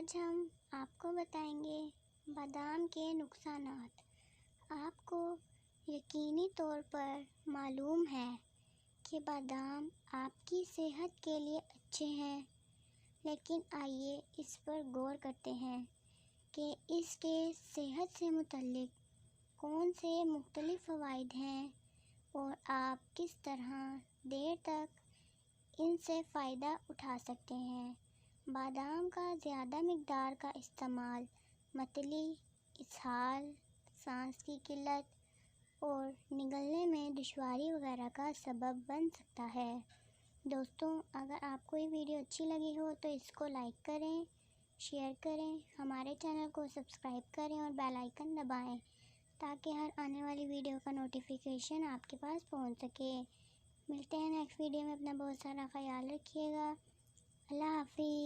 آج ہم آپ کو بتائیں گے بادام کے نقصانات۔ آپ کو یقینی طور پر معلوم ہے کہ بادام آپ کی صحت کے لیے اچھے ہیں، لیکن آئیے اس پر غور کرتے ہیں کہ اس کے صحت سے متعلق کون سے مختلف فوائد ہیں اور آپ کس طرح دیر تک ان سے فائدہ اٹھا سکتے ہیں۔ بادام کا زیادہ مقدار کا استعمال متلی، اسہال، سانس کی قلت اور نگلنے میں دشواری وغیرہ کا سبب بن سکتا ہے۔ دوستوں، اگر آپ کو یہ ویڈیو اچھی لگی ہو تو اس کو لائک کریں، شیئر کریں، ہمارے چینل کو سبسکرائب کریں اور بیل آئیکن دبائیں تاکہ ہر آنے والی ویڈیو کا نوٹیفیکیشن آپ کے پاس پہنچ سکے۔ ملتے ہیں نیکسٹ ویڈیو میں، اپنا بہت سارا خیال رکھیے گا۔ اللہ حافظ۔